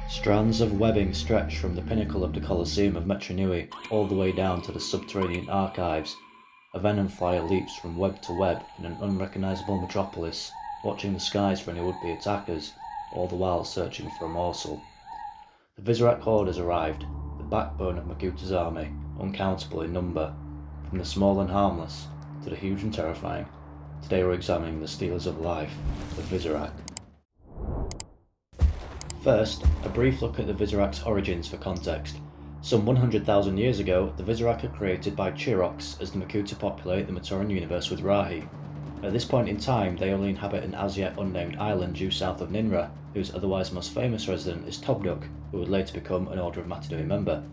Strands of webbing stretch from the pinnacle of the Colosseum of Metronui all the way down to the subterranean archives. A venom flyer leaps from web to web in an unrecognisable metropolis, watching the skies for any would-be attackers, all the while searching for a morsel. The Visorak Horde has arrived, the backbone of Makuta's army, uncountable in number, from the small and harmless to the huge and terrifying. Today we're examining the stealers of life, the Visorak. First, a brief look at the Visorak's origins for context. Some 100,000 years ago, the Visorak are created by Chiroks as the Makuta populate the Matoran universe with Rahi. At this point in time, they only inhabit an as yet unnamed island due south of Ninra, whose otherwise most famous resident is Tobduk, who would later become an Order of Matanui member.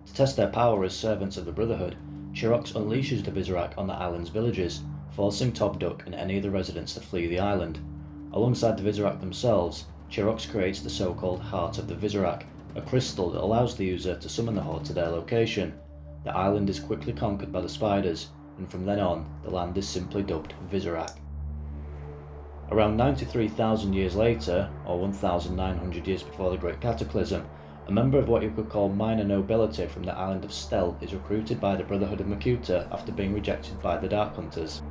To test their power as servants of the Brotherhood, Chiroks unleashes the Visorak on the island's villages, forcing Tobduk and any of the residents to flee the island. Alongside the Visorak themselves, Chiroks creates the so-called Heart of the Visorak, a crystal that allows the user to summon the Horde to their location. The island is quickly conquered by the spiders, and from then on, the land is simply dubbed Visorak. Around 93,000 years later, or 1,900 years before the Great Cataclysm, a member of what you could call minor nobility from the island of Stel is recruited by the Brotherhood of Makuta after being rejected by the Dark Hunters.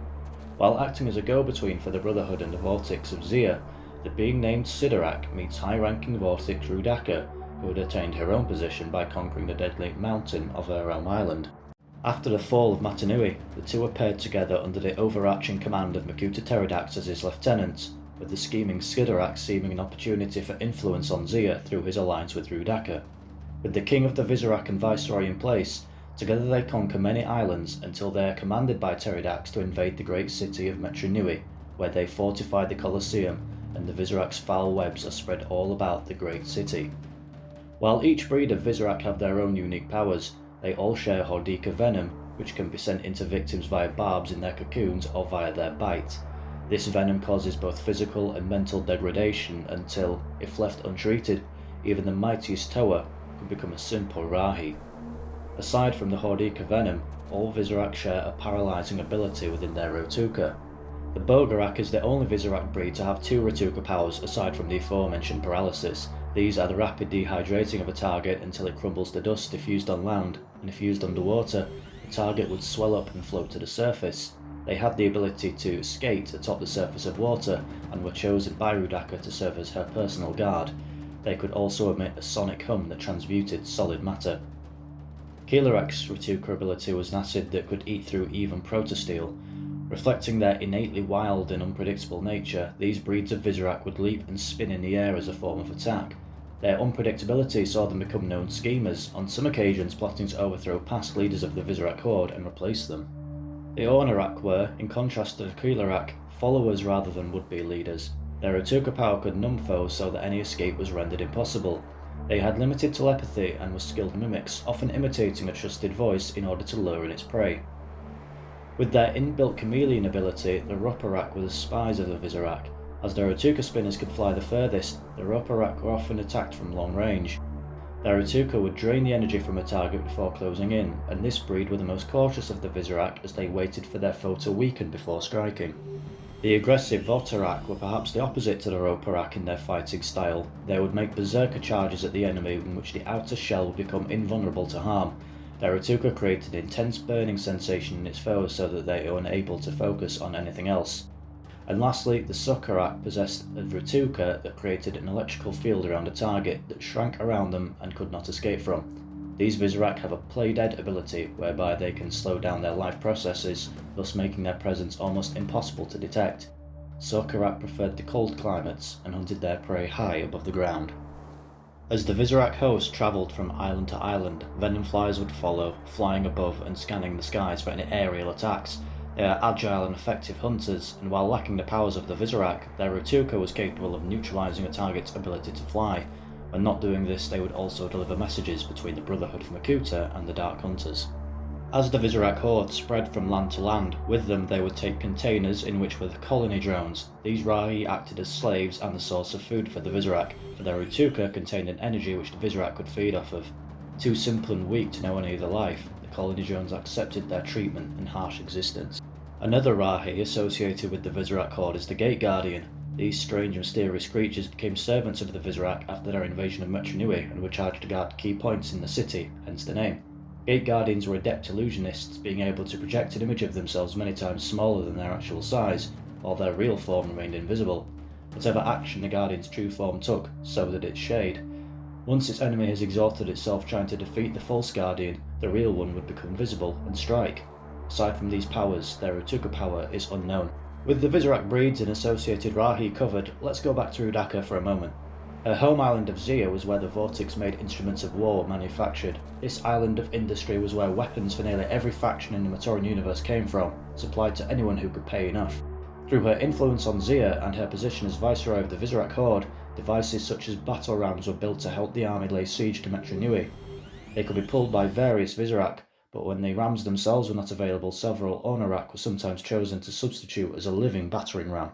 While acting as a go-between for the Brotherhood and the Vortics of Zia, the being named Sidorak meets high-ranking Visorak Roodaka, who had attained her own position by conquering the deadly mountain of her realm island. After the fall of Matanui, the two are paired together under the overarching command of Makuta Pterodax as his lieutenant, with the scheming Sidorak seeming an opportunity for influence on Zia through his alliance with Roodaka. With the king of the Visorak and Viceroy in place, together they conquer many islands until they are commanded by Pterodax to invade the great city of Metronui, where they fortify the Colosseum, and the Visorak's foul webs are spread all about the great city. While each breed of Visorak have their own unique powers, they all share Hordika venom, which can be sent into victims via barbs in their cocoons or via their bite. This venom causes both physical and mental degradation until, if left untreated, even the mightiest Toa could become a simple Rahi. Aside from the Hordika venom, all Visorak share a paralysing ability within their Rotuka. The Bogarak is the only Visorak breed to have two Rotuka powers aside from the aforementioned paralysis. These are the rapid dehydrating of a target until it crumbles to dust if used on land, and if used underwater, the target would swell up and float to the surface. They had the ability to skate atop the surface of water, and were chosen by Roodaka to serve as her personal guard. They could also emit a sonic hum that transmuted solid matter. Keelorak's Rotuka ability was an acid that could eat through even protosteel. Reflecting their innately wild and unpredictable nature, these breeds of Visorak would leap and spin in the air as a form of attack. Their unpredictability saw them become known schemers, on some occasions plotting to overthrow past leaders of the Visorak Horde and replace them. The Ornarak were, in contrast to the Keelorak, followers rather than would-be leaders. Their Rotuka power could numb foes so that any escape was rendered impossible. They had limited telepathy and were skilled mimics, often imitating a trusted voice in order to lure in its prey. With their inbuilt chameleon ability, the Roparak were the spies of the Visorak. As their Rotuka spinners could fly the furthest, the Roparak were often attacked from long range. Their Rotuka would drain the energy from a target before closing in, and this breed were the most cautious of the Visorak as they waited for their foe to weaken before striking. The aggressive Votarak were perhaps the opposite to the Roparak in their fighting style. They would make berserker charges at the enemy in which the outer shell would become invulnerable to harm. Their Rotuka created an intense burning sensation in its foes so that they were unable to focus on anything else. And lastly, the Sokarak possessed a Rotuka that created an electrical field around a target that shrank around them and could not escape from. These Visorak have a play-dead ability whereby they can slow down their life processes, thus making their presence almost impossible to detect. Sokarak preferred the cold climates and hunted their prey high above the ground. As the Visorak host travelled from island to island, venom flies would follow, flying above and scanning the skies for any aerial attacks. They are agile and effective hunters, and while lacking the powers of the Visorak, their Rotuka was capable of neutralising a target's ability to fly. When not doing this, they would also deliver messages between the Brotherhood of Makuta and the Dark Hunters. As the Visorak Horde spread from land to land, with them they would take containers in which were the colony drones. These Rahi acted as slaves and the source of food for the Visorak, for their Rotuka contained an energy which the Visorak could feed off of. Too simple and weak to know any other life, the colony drones accepted their treatment and harsh existence. Another Rahi associated with the Visorak Horde is the Gate Guardian. These strange mysterious creatures became servants of the Visorak after their invasion of Metronui and were charged to guard key points in the city, hence the name. Gate Guardians were adept illusionists, being able to project an image of themselves many times smaller than their actual size, while their real form remained invisible. Whatever action the Guardian's true form took, so did its shade. Once its enemy has exhausted itself trying to defeat the false Guardian, the real one would become visible and strike. Aside from these powers, their Roodaka power is unknown. With the Visorak Breeds and associated Rahi covered, let's go back to Roodaka for a moment. Her home island of Zia was where the Vortics made instruments of war were manufactured. This island of industry was where weapons for nearly every faction in the Matoran universe came from, supplied to anyone who could pay enough. Through her influence on Zia and her position as Viceroy of the Visorak Horde, devices such as battle rams were built to help the army lay siege to Metronui. They could be pulled by various Visorak, but when the rams themselves were not available, several Onorak were sometimes chosen to substitute as a living battering ram.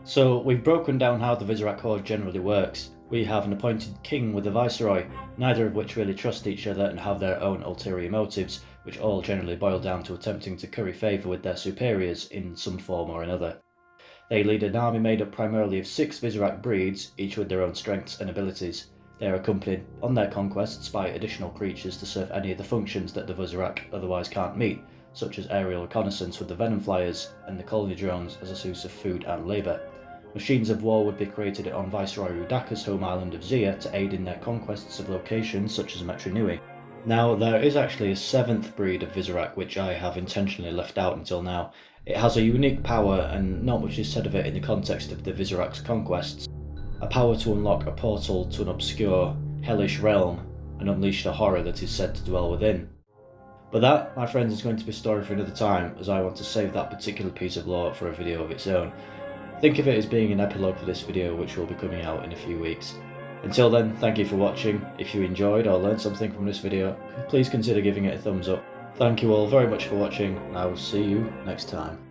So we've broken down how the Visorak Horde generally works. We have an appointed king with a viceroy, neither of which really trust each other and have their own ulterior motives, which all generally boil down to attempting to curry favour with their superiors in some form or another. They lead an army made up primarily of 6 Visorak breeds, each with their own strengths and abilities. They are accompanied on their conquests by additional creatures to serve any of the functions that the Visorak otherwise can't meet, such as aerial reconnaissance with the Venom Flyers and the colony drones as a source of food and labour. Machines of war would be created on Viceroy Roodaka's home island of Zia to aid in their conquests of locations such as Metronui. Now, there is actually a 7th breed of Visorak which I have intentionally left out until now. It has a unique power and not much is said of it in the context of the Visorak's conquests. A power to unlock a portal to an obscure, hellish realm and unleash the horror that is said to dwell within. But that, my friends, is going to be a story for another time, as I want to save that particular piece of lore for a video of its own. Think of it as being an epilogue for this video, which will be coming out in a few weeks. Until then, thank you for watching. If you enjoyed or learned something from this video, please consider giving it a thumbs up. Thank you all very much for watching, and I will see you next time.